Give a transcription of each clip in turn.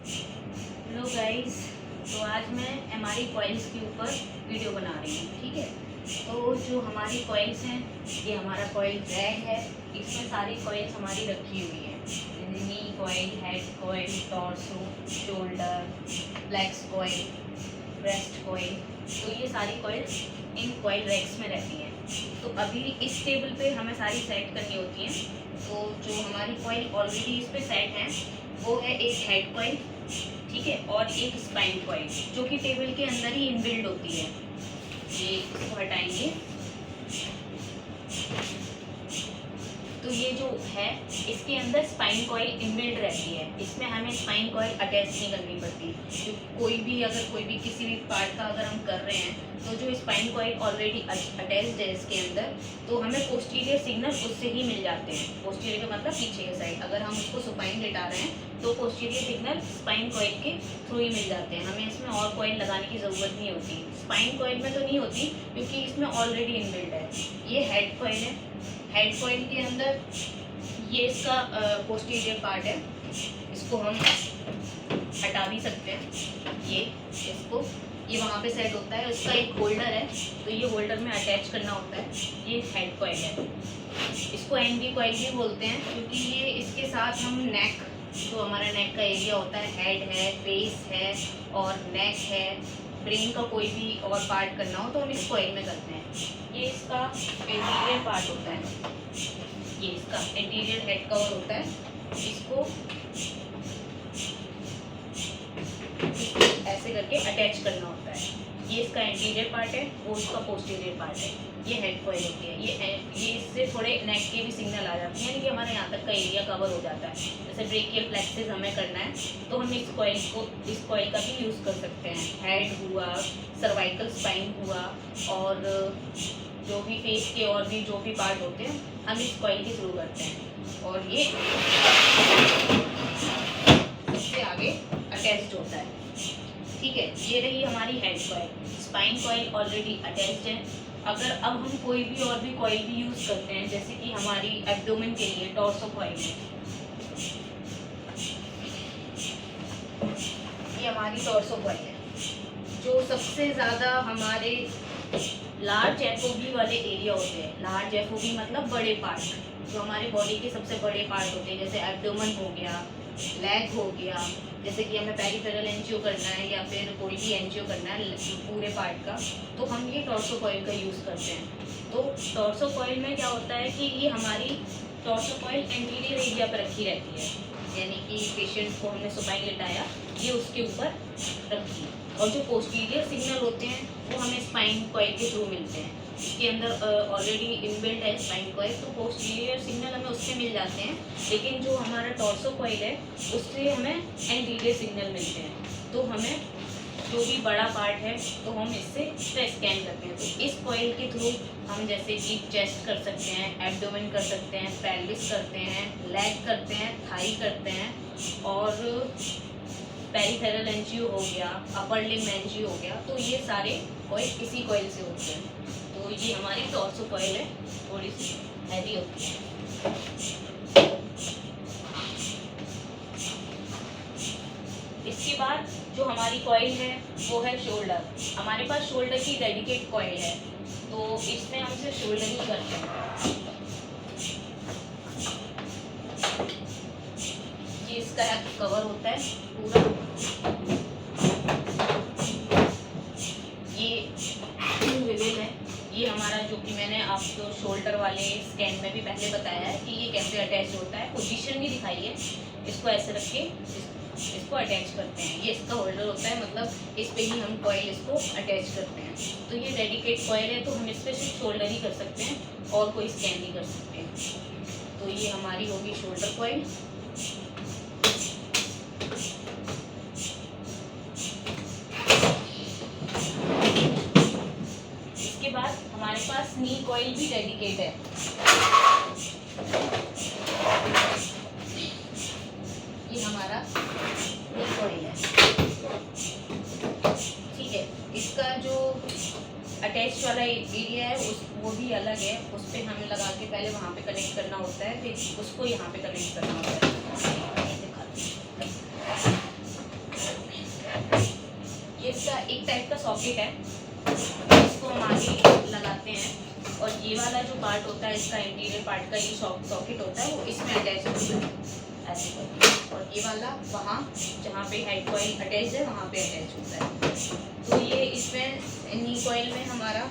Hello guys, तो आज मैं एमआरई कॉइल्स के ऊपर वीडियो बना रही हूँ। ठीक है, तो जो हमारी कॉइल्स हैं, ये हमारा कॉइल रैक है। इसमें सारी कॉइल्स हमारी रखी हुई हैं, जैसे knee coil, head coil, torso, shoulder, flex coil, breast coil. तो ये सारी कॉइल्स इन कॉइल रैक्स में रहती हैं। तो अभी इस टेबल पे हमें सारी सेट करनी होती हैं। तो जो हमारी कॉइल ऑलरेडी इस पे सेट है वो है एक हेड कॉइल, ठीक है, और एक स्पाइन कॉइल जो कि टेबल के अंदर ही इनबिल्ड होती है। ये इसको हटाएंगे तो ये जो है इसके अंदर स्पाइन कॉइल इनबिल्ड रहती है। इसमें हमें स्पाइन कॉइल अटैच नहीं करनी पड़ती, क्योंकि कोई भी किसी भी पार्ट का अगर हम कर रहे हैं तो जो स्पाइन कॉइल ऑलरेडी अटैच्ड है इसके अंदर, तो हमें पोस्टीरियर सिग्नल उससे ही मिल जाते हैं। पोस्टीरियर का मतलब पीछे के साइड, अगर हम उसको सुपाइन लेटा रहे हैं तो पोस्टीरियर सिग्नल स्पाइन कॉइल के थ्रू ही मिल जाते हैं। हमें इसमें और कॉइल लगाने की ज़रूरत नहीं होती। स्पाइन कॉइल में तो नहीं होती क्योंकि इसमें ऑलरेडी इनबिल्ट है। ये हेड कॉइल है। हेड कॉइल के अंदर ये इसका पोस्टीरियर पार्ट है, इसको हम हटा भी सकते हैं। ये वहाँ पे सेट होता है, उसका एक होल्डर है, तो ये होल्डर में अटैच करना होता है। ये हेड कॉइल है। इसको एनवी कॉइल भी बोलते हैं क्योंकि ये इसके साथ हम नेक, जो हमारा नेक का एरिया होता है, हेड है, फेस है और नेक है, ब्रेन का कोई भी और पार्ट करना हो तो हम इस कॉइल में करते हैं। ये इसका इंटीरियर पार्ट होता है, ये इसका इंटीरियर हेड कवर होता है। इसको ऐसे करके अटैच करना होता है। ये इसका इंटीरियर पार्ट है, वो इसका पोस्टीरियर पार्ट है। ये हेड कॉइल होती है। ये इससे थोड़े नेक के भी सिग्नल आ जाते हैं, यानी कि हमारे यहाँ तक का एरिया कवर हो जाता है। जैसे ब्रेकियल प्लेक्सिस हमें करना है तो हम इस कॉइल का भी यूज़ कर सकते हैं। हेड हुआ, सर्वाइकल स्पाइन हुआ, और जो भी फेस के और भी जो भी पार्ट होते हैं हम इस कॉइल के थ्रू करते हैं। और ये सबसे आगे अटैच्ड होता है। ठीक है, ये रही हमारी head coil. Spine coil already attached है। अगर अब हम कोई भी और भी कॉइल भी यूज़ करते हैं, जैसे कि हमारी एब्डोमेन के लिए टॉर्सो कॉइल है, ये हमारी टॉर्सो कॉइल है, जो सबसे ज़्यादा हमारे लार्ज एफओबी वाले एरिया होते हैं। लार्ज एफओबी मतलब बड़े पार्ट, जो हमारे बॉडी के सबसे बड़े पार्ट होते हैं, जैसे एब्डोमेन हो गया, लेग हो गया, जैसे कि हमें पेरिफेरल एंजियो करना है या फिर कोई भी एंजियो करना है पूरे पार्ट का, तो हम ये टॉर्सो कॉइल का यूज़ करते हैं। तो टॉर्सो कॉइल में क्या होता है कि ये हमारी टॉर्सो कॉइल एंटीरियर एरिया पर रखी रहती है, यानी कि पेशेंट को हमने सुपाइन लेटाया, ये उसके ऊपर रखी है। और जो पोस्टीरियर सिग्नल होते हैं वो हमें स्पाइन कॉइल के थ्रू मिलते हैं। इसके अंदर ऑलरेडी इनबिल्ट है स्पाइन कॉइल, तो पोस्टीरियर सिग्नल हमें उससे मिल जाते हैं। लेकिन जो हमारा टॉर्सो कॉइल है उससे हमें एंटीरियर सिग्नल मिलते हैं। तो हमें जो भी बड़ा पार्ट है तो हम इससे स्कैन करते हैं। तो इस कॉइल के थ्रू हम जैसे कि चेस्ट कर सकते हैं, एब्डोमेन कर सकते हैं, पेल्विस करते हैं, लेग करते हैं, थाई करते हैं, और पेरिफेरल एंजियो हो गया, अपर लिम्ब एंजियो हो गया। तो ये सारे कॉइल इसी कॉइल से होते हैं। तो ये हमारी टॉर्सो कॉइल है, थोड़ी सी हैवी होती है। इसके बाद जो हमारी कॉइल है वो है शोल्डर। हमारे पास शोल्डर की डेडिकेट कॉइल है, तो इसमें हम सिर्फ शोल्डर ही करते हैं। ये इसका कवर होता है पूरा, ये विविल है। ये हमारा जो कि मैंने आपको शोल्डर वाले स्कैन में भी पहले बताया है कि ये कैसे अटैच होता है, पोजीशन भी दिखाई है। इसको ऐसे रख के इसको अटैच करते हैं। ये इसका होल्डर होता है, मतलब इस पे ही हम कॉइल इसको अटैच करते हैं। तो ये डेडिकेट कॉइल है, तो हम इस पर सिर्फ शोल्डर ही कर सकते हैं और कोई स्कैन नहीं कर सकते। तो ये हमारी होगी शोल्डर कॉइल। इसके बाद हमारे पास नी कॉइल भी डेडिकेट है। ये हमारा नी कॉइल है, ठीक है। इसका जो अटैच वाला एरिया है वो भी अलग है, उस पर हमें लगा के पहले वहाँ पे कनेक्ट करना होता है, फिर उसको यहाँ पे कनेक्ट करना होता है। एक टाइप का सॉकेट है, इसको हम आगे लगाते हैं और ये वाला जो पार्ट होता है इसका इंटीरियर पार्ट का ये सॉकेट होता है वो इसमें अटैच होता है ऐसे करके, और ये वाला वहाँ जहाँ पे हेड कॉइल अटैच है वहाँ पे अटैच होता है। तो ये इसमें नी कॉइल में हमारा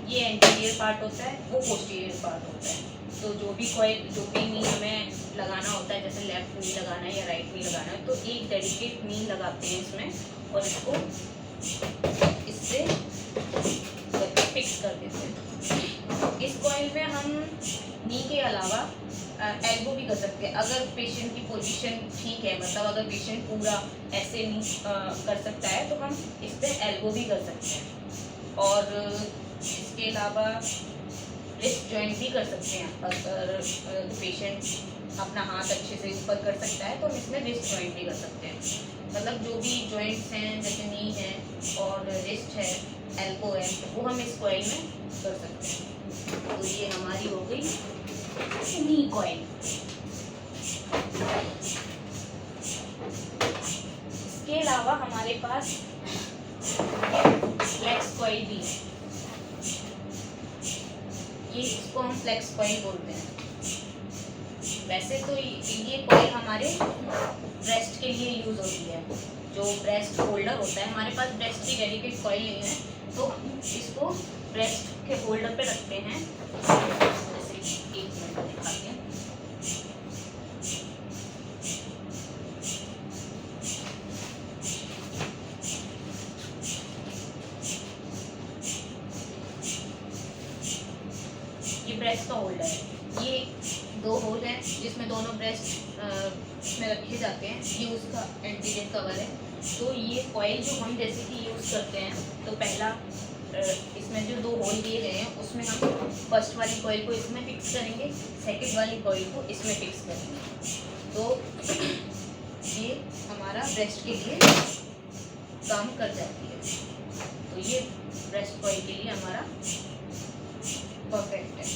ये इंटीरियर पार्ट होता है, वो पोस्टीरियर पार्ट होता है। तो जो भी कॉइल जो भी नी हमें लगाना होता है, जैसे लेफ्ट नी लगाना है या राइट नी लगाना है, तो एक डेडिकेट नी लगाते हैं इसमें और इसको इससे फिक्स कर देते हैं। इस कॉइल में हम नी के अलावा एल्बो भी कर सकते हैं अगर पेशेंट की पोजीशन ठीक है, मतलब अगर पेशेंट पूरा ऐसे नी कर सकता है तो हम इस पर एल्बो भी कर सकते हैं। और इसके अलावा रिस्ट जॉइंट भी कर सकते हैं। अगर पेशेंट अपना हाथ अच्छे से ऊपर कर सकता है तो हम इसमें रिस्ट जॉइंट भी कर सकते हैं। मतलब जो भी जॉइंट्स हैं जैसे नी है और रिस्ट है, एल्बो है, वो हम इस कॉइल में कर सकते हैं। तो ये हमारी हो गई नी कॉइल। इसके अलावा हमारे पास फ्लेक्स कॉइल भी है, ये इसको हम फ्लेक्स कॉइल बोलते हैं। वैसे तो ये कॉइल हमारे ब्रेस्ट के लिए यूज़ होती है, जो ब्रेस्ट होल्डर होता है। हमारे पास ब्रेस्ट की डेडिकेट कॉइल नहीं है तो हम इसको ब्रेस्ट के होल्डर पे रखते हैं। जैसे कि 1 मिनट दिखाते हैं। ये ब्रेस्ट का होल्डर है, ये 2 होल हैं जिसमें दोनों ब्रेस्ट में रखे जाते हैं। ये उसका इंटीरियर कवर है। तो ये कॉइल जो हम जैसे कि यूज़ करते हैं, तो पहला इसमें जो 2 होल दिए गए हैं उसमें हम फर्स्ट वाली कॉइल को इसमें फिक्स करेंगे, सेकंड वाली कॉइल को इसमें फिक्स करेंगे। तो ये हमारा ब्रेस्ट के लिए काम कर जाती है। तो ये ब्रेस्ट कॉइल के लिए हमारा परफेक्ट है।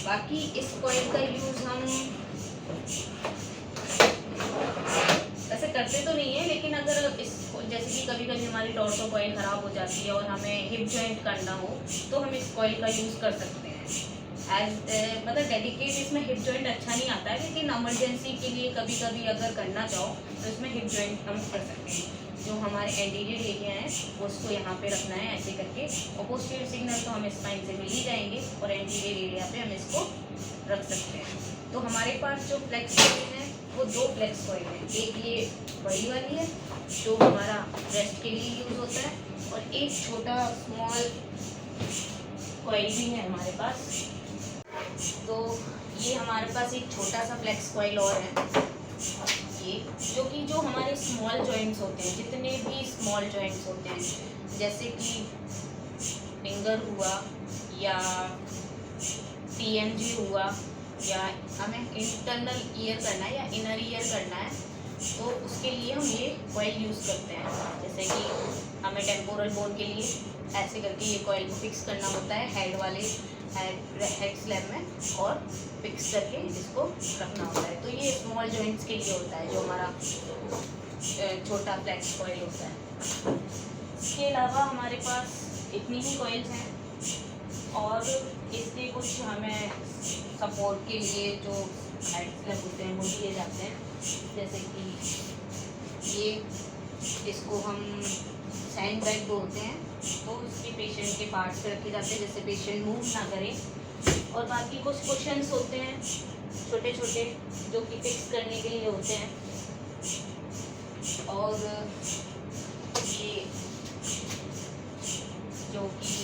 बाकी इस कॉइल का यूज़ हम वैसे करते तो नहीं है, लेकिन अगर इस जैसे कि कभी कभी हमारी टॉर्सो कॉइल ख़राब हो जाती है और हमें हिप जॉइंट करना हो तो हम इस कॉइल का यूज़ कर सकते हैं। मतलब डेडिकेट इसमें हिप जॉइंट अच्छा नहीं आता है, लेकिन इमरजेंसी के लिए कभी कभी अगर करना चाहो तो इसमें हिप जॉइंट हम कर सकते हैं। जो हमारे एंटीरियर एरिया है वो उसको यहाँ पे रखना है ऐसे करके, और पोस्टीरियर सिग्नल तो हमें स्पाइन से मिल ही जाएंगे और एंटीरियर एरिया पे हम इसको रख सकते हैं। तो हमारे पास जो फ्लेक्स कॉइल है वो 2 फ्लेक्स कॉइल है। एक ये बड़ी वाली है जो हमारा ब्रेस्ट के लिए यूज़ होता है, और एक छोटा स्मॉल कॉइल भी है हमारे पास। तो ये हमारे पास एक छोटा सा फ्लेक्स कॉइल और है, ये जो हमारे स्मॉल जॉइंट्स होते हैं, जितने भी स्मॉल जॉइंट्स होते हैं, जैसे कि फिंगर हुआ या TMG हुआ, या हमें इंटरनल ईयर करना है या इनर ईयर करना है, तो उसके लिए हम ये कॉइल यूज़ करते हैं। जैसे कि हमें टेम्पोरल बोन के लिए ऐसे करके ये कॉइल को फिक्स करना होता है हेड वाले हेड स्लैब में, और फिक्स करके इसको रखना होता है। तो ये स्मॉल जॉइंट्स के लिए होता है जो हमारा छोटा फ्लेक्स कॉइल होता है। इसके अलावा हमारे पास इतनी ही कॉइल्स हैं, और इसके कुछ हमें सपोर्ट के लिए जो हेड स्लैब होते हैं वो दिए जाते हैं। जैसे कि ये इसको हम सैंड बैग बोलते हैं, तो उसके पेशेंट के पार्ट्स पे रखे जाते हैं जैसे पेशेंट मूव ना करे। और बाकी कुछ कुशन्स होते हैं छोटे छोटे जो कि फिक्स करने के लिए होते हैं। और ये जो कि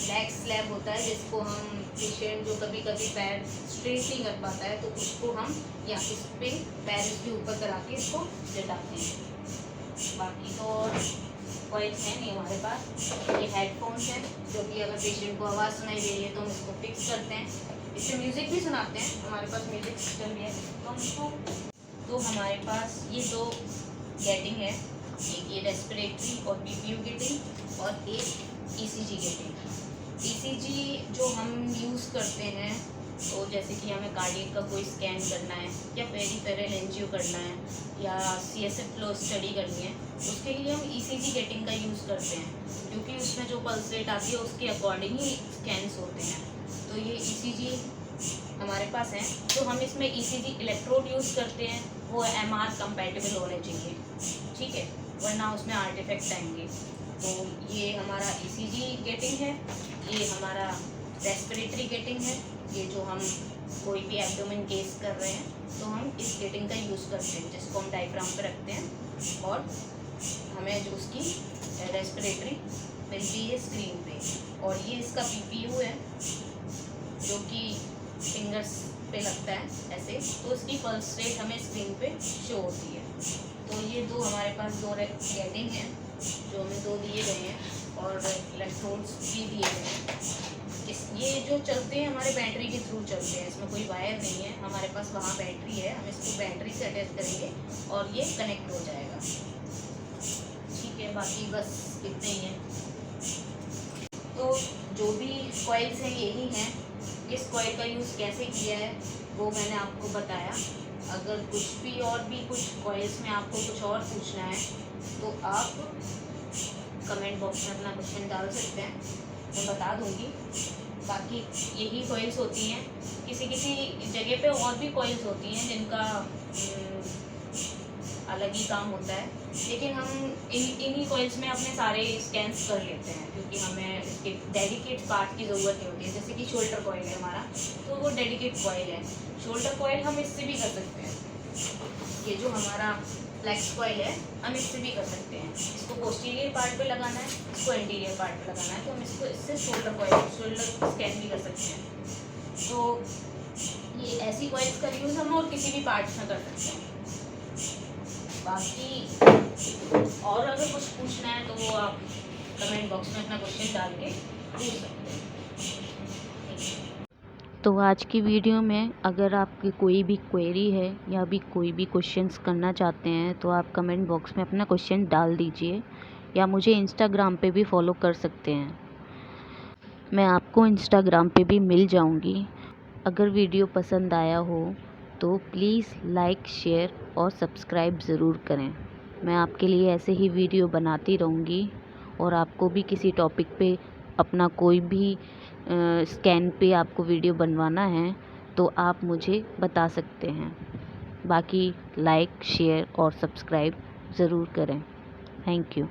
लेग स्लैब होता है, जिसको हम पेशेंट जो कभी कभी पैर स्ट्रेट नहीं कर पाता है तो उसको हम या इस पे पैर इसके ऊपर करा के इसको लेटाते हैं। बाकी तो कॉइल्स हैं नहीं हमारे पास। ये हेडफोन्स हैं जो कि अगर पेशेंट को आवाज़ सुनाई दे रही है तो हम इसको फिक्स करते हैं, इससे म्यूज़िक भी सुनाते हैं। हमारे पास म्यूज़िक सिस्टम भी है तो हम इसको, तो हमारे पास ये 2 गेटिंग है, एक ये रेस्पिरेटरी और PPU गेटिंग, और एक ECG गेटिंग। ECG जो हम यूज़ करते हैं तो जैसे कि हमें कार्डियक का कोई स्कैन करना है या पेरिफेरल एंजियो करना है या CSF फ्लो स्टडी करनी है, उसके लिए हम ECG गेटिंग का यूज़ करते हैं, क्योंकि उसमें जो पल्स रेट आती है उसके अकॉर्डिंग ही स्कैन्स होते हैं। तो ये ECG हमारे पास है, तो हम इसमें ECG इलेक्ट्रोड यूज़ करते हैं, वो MR कंपैटिबल होने चाहिए, ठीक है, वरना उसमें आर्टिफैक्ट्स आएंगे। तो ये हमारा ECG गेटिंग है, ये हमारा रेस्पिरेटरी गेटिंग है, ये जो हम कोई भी एब्डोमेन केस कर रहे हैं तो हम इस गेटिंग का यूज़ करते हैं, जिसको हम डायफ्राम पे रखते हैं और हमें जो उसकी रेस्पिरेटरी मिलती है स्क्रीन पे। और ये इसका PPU है जो कि फिंगर्स पे लगता है ऐसे, तो उसकी पल्स रेट हमें स्क्रीन पे शो होती है। तो ये दो हमारे पास दो गेटिंग हैं जो हमें दो दिए गए हैं और इलेक्ट्रोड्स भी दिए गए हैं। ये जो चलते हैं हमारे बैटरी के थ्रू चलते हैं, इसमें कोई वायर नहीं है, हमारे पास वहाँ बैटरी है, हम इसको बैटरी से अटैच करेंगे और ये कनेक्ट हो जाएगा, ठीक है। बाकी बस इतने ही है। तो जो भी कॉइल्स हैं यही हैं, इस कॉइल का यूज़ कैसे किया है वो मैंने आपको बताया। अगर कुछ भी और भी कुछ कॉइल्स में आपको कुछ और पूछना है तो आप कमेंट बॉक्स में अपना क्वेश्चन डाल सकते हैं, मैं बता दूंगी। बाकी यही कॉइल्स होती हैं, किसी किसी जगह पे और भी कॉइल्स होती हैं जिनका अलग ही काम होता है, लेकिन हम इन्हीं कॉइल्स में अपने सारे स्कैन्स कर लेते हैं, क्योंकि हमें इसके डेडिकेट पार्ट की ज़रूरत नहीं होती है। जैसे कि शोल्डर कॉइल है हमारा, तो वो डेडिकेट कॉइल है। शोल्डर कॉइल हम इससे भी कर सकते हैं, ये जो हमारा फ्लेक्स कॉइल है हम इससे भी कर सकते हैं। इसको पोस्टीरियर पार्ट पे लगाना है, इसको एंटीरियर पार्ट पे लगाना है, तो हम इसको इससे शोल्डर स्कैन भी कर सकते हैं। तो ये ऐसी कॉइल्स का यूज़ हम और किसी भी पार्ट में कर सकते हैं। बाकी और अगर कुछ पूछना है तो वो आप कमेंट बॉक्स में अपना क्वेश्चन डाल के पूछ सकते हैं। तो आज की वीडियो में अगर आपकी कोई भी क्वेरी है या भी कोई भी क्वेश्चंस करना चाहते हैं तो आप कमेंट बॉक्स में अपना क्वेश्चन डाल दीजिए, या मुझे इंस्टाग्राम पे भी फॉलो कर सकते हैं, मैं आपको इंस्टाग्राम पे भी मिल जाऊंगी। अगर वीडियो पसंद आया हो तो प्लीज़ लाइक, शेयर और सब्सक्राइब ज़रूर करें। मैं आपके लिए ऐसे ही वीडियो बनाती रहूँगी, और आपको भी किसी टॉपिक पे अपना कोई भी स्कैन पे आपको वीडियो बनवाना है तो आप मुझे बता सकते हैं। बाकी लाइक, शेयर और सब्सक्राइब ज़रूर करें। Thank you.